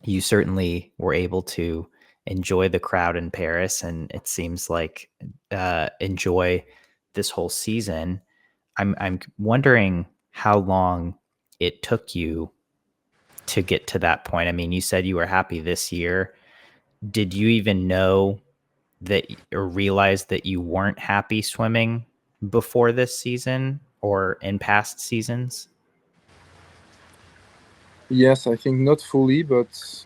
you certainly were able to enjoy the crowd in Paris, and it seems like enjoy this whole season. I'm wondering how long it took you to get to that point. I mean, you said you were happy this year. Did you even know that or realize that you weren't happy swimming before this season or in past seasons? Yes, I think not fully, but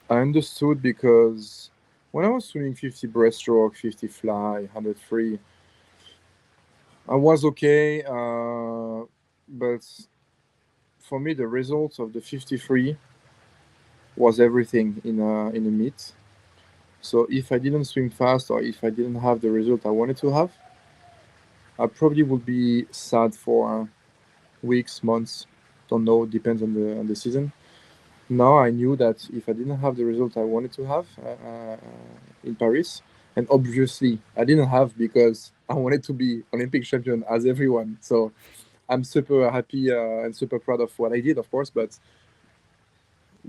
I understood because when I was swimming 50 breaststroke, 50 fly, 100 free, I was okay. But for me, the result of the 53 was everything in a meet. So if I didn't swim fast or if I didn't have the result I wanted to have, I probably would be sad for weeks, months. Don't know. Depends on the season. Now I knew that if I didn't have the result I wanted to have in Paris, and obviously I didn't have because I wanted to be Olympic champion as everyone. So I'm super happy and super proud of what I did, of course. But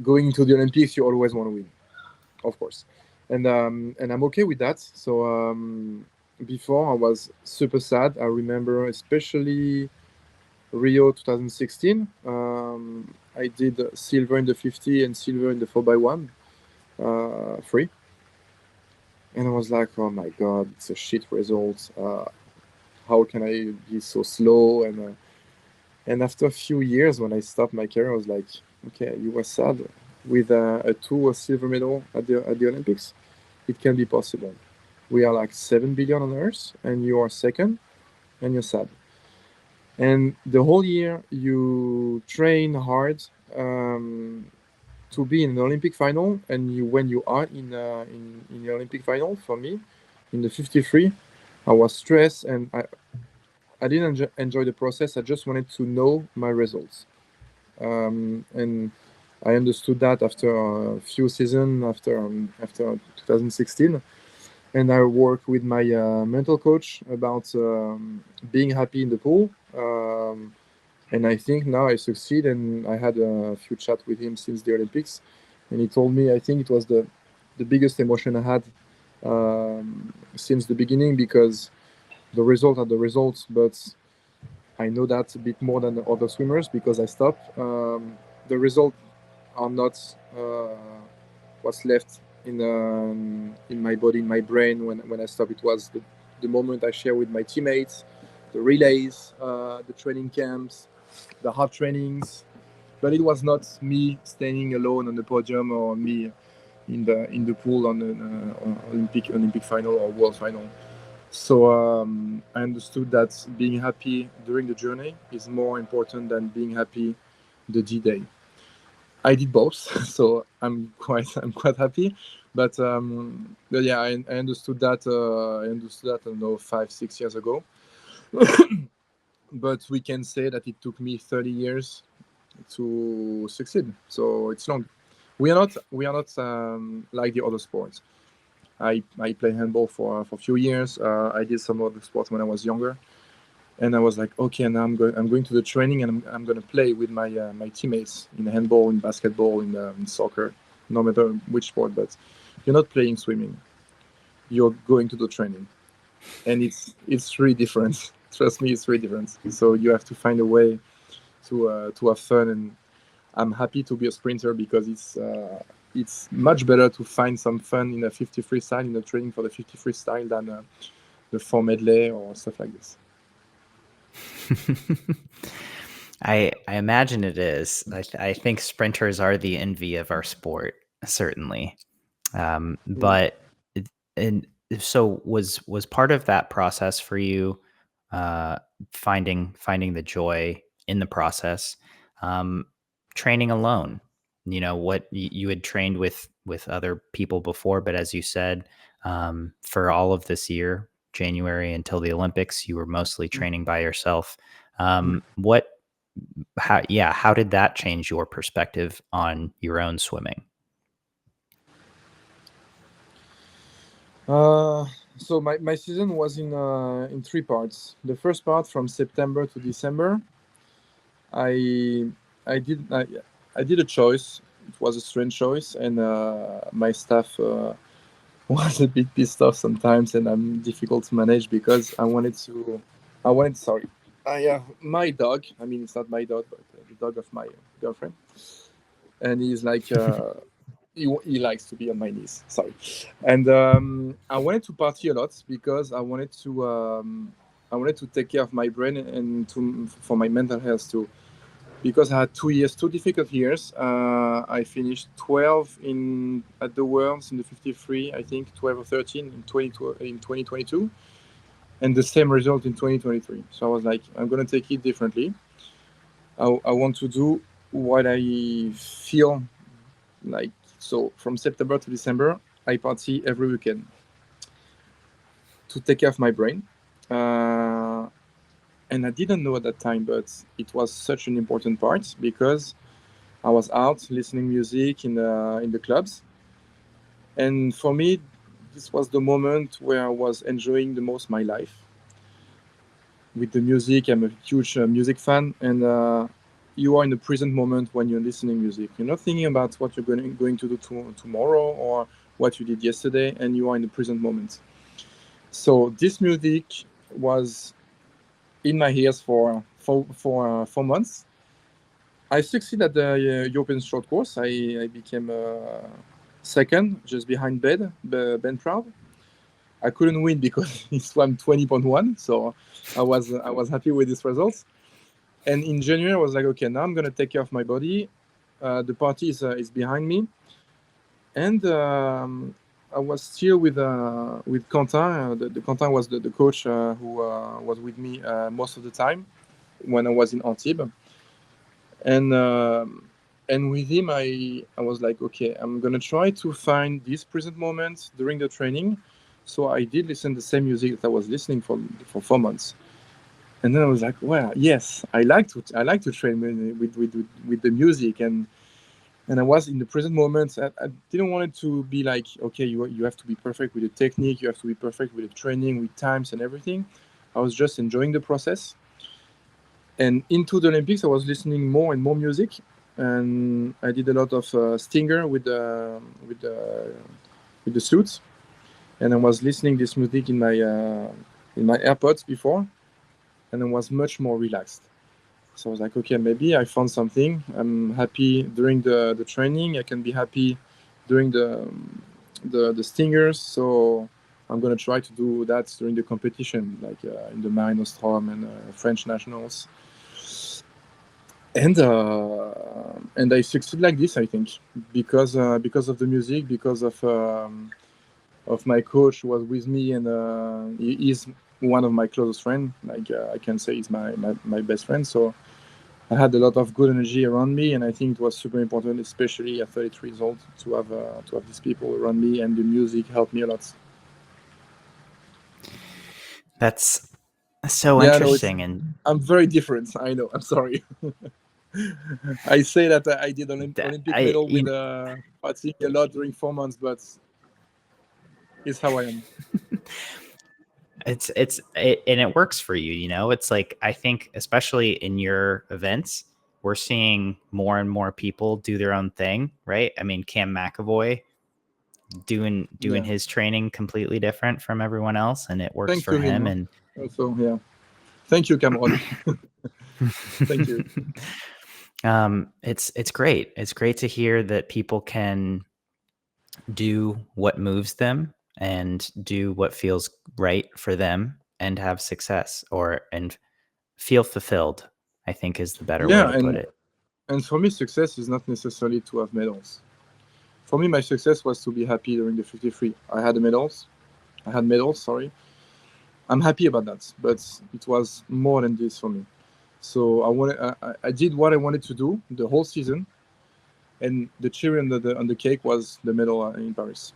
going into the Olympics, you always want to win, of course, and I'm okay with that. So before I was super sad. I remember especially Rio 2016. I did silver in the 50 and silver in the 4x1 free. And I was like, oh my God, it's a shit result. How can I be so slow? And after a few years, when I stopped my career, I was like, okay, you were sad with a two silver medal at the Olympics. It can be possible. We are like 7 billion on Earth, and you are second, and you're sad. And the whole year you train hard to be in an Olympic final, and when you are in the Olympic final, for me, in the 53, I was stressed and I didn't enjoy the process. I just wanted to know my results, and I understood that after a few seasons after 2016, and I worked with my mental coach about being happy in the pool. And I think now I succeed. And I had a few chats with him since the Olympics, and he told me I think it was the biggest emotion I had since the beginning, because the results are the results, but I know that a bit more than the other swimmers because I stopped. The results are not what's left in my body, in my brain when I stop. It was the moment I share with my teammates, the relays, the training camps, the hard trainings. But it was not me standing alone on the podium or me in the pool on an Olympic final or world final. So I understood that being happy during the journey is more important than being happy the D-Day. I did both, so I'm quite happy. But yeah, I understood that. I understood that I don't know 5-6 years ago. But we can say that it took me 30 years to succeed. So it's long. We are not like the other sports. I played handball for a few years. I did some other sports when I was younger, and I was like, okay, now I'm going to the training, and I'm going to play with my teammates in handball, in basketball, in soccer, no matter which sport. But you're not playing swimming. You're going to the training, and it's really different. Trust me, it's really different. So you have to find a way to have fun, and I'm happy to be a sprinter because it's much better to find some fun in a 50 freestyle, in the training for the 50 freestyle, than the 4 medley or stuff like this. I imagine it is. I think sprinters are the envy of our sport, certainly. But and so was part of that process for you, uh, finding the joy in the process, um, training alone. You know what you had trained with other people before, but as you said, for all of this year, January until the Olympics, you were mostly training by yourself. What how did that change your perspective on your own swimming? So my season was in three parts. The first part from September to December, I I did I, I did a choice. it was a strange choice, and my staff was a bit pissed off sometimes, and I'm difficult to manage because I wanted, sorry, I have my dog. I mean, it's not my dog, but the dog of my girlfriend, and he's like, he likes to be on my knees. Sorry, and I wanted to party a lot because I wanted to take care of my brain and to for my mental health too. Because I had 2 years, 2 difficult years. I finished 12 in at the Worlds in the 53, I think 12 or 13 in 2022, and the same result in 2023. So I was like, I'm gonna take it differently. I want to do what I feel like. So from September to December, I party every weekend to take care of my brain. Uh, and I didn't know at that time, but it was such an important part because I was out listening music in the clubs, and for me, this was the moment where I was enjoying the most my life with the music. I'm a huge music fan, and you are in the present moment when you're listening music. You're not thinking about what you're going to do tomorrow or what you did yesterday, and you are in the present moment. So this music was in my ears for 4 months. I succeeded at the European short course. I became second, just behind Ben Proud. I couldn't win because he swam 20.1, so I was happy with this results. And in January, I was like, okay, now I'm gonna take care of my body. The party is behind me, and I was still with Quentin. The Quentin was the coach who was with me most of the time when I was in Antibes, and with him, I was like, okay, I'm gonna try to find this present moment during the training. So I did listen the same music that I was listening for 4 months, and then I was like, well, yes, I like to train with the music, and I was in the present moment. I didn't want it to be like, okay, you have to be perfect with the technique, you have to be perfect with the training, with times and everything. I was just enjoying the process. And into the Olympics, I was listening more and more music, and I did a lot of stinger with the suits, and I was listening this music in my AirPods before, and I was much more relaxed. So I was like, okay, maybe I found something. I'm happy during the training. I can be happy during the stingers. So I'm gonna try to do that during the competition, like in the Marine Nostrum and French nationals. And I succeed like this, I think, because of the music, because of my coach who was with me, and he is one of my closest friends. Like I can say he's my best friend. So I had a lot of good energy around me, and I think it was super important, especially at 33 years old, to have these people around me, and the music helped me a lot. That's so Yeah, no, interesting. And I'm very different. I know. I'm sorry. I say that I did Olympic I, medal with you, partying a lot during 4 months, but it's how I am. and it works for you. It's like, I think, especially in your events, we're seeing more and more people do their own thing, right? I mean, Cam McAvoy doing Yeah. his training completely different from everyone else, and it works Thanks for to him. him. And Also, yeah. Thank you, Cameron. Thank you. It's great. It's great to hear that people can do what moves them and do what feels right for them and have success, and feel fulfilled, I think, is the better way Yeah, to put and it. and for me, success is not necessarily to have medals. For me, my success was to be happy during the 53. I had medals. Sorry, I'm happy about that, but it was more than this for me. So I did what I wanted to do the whole season, and the cherry on the cake was the medal in Paris.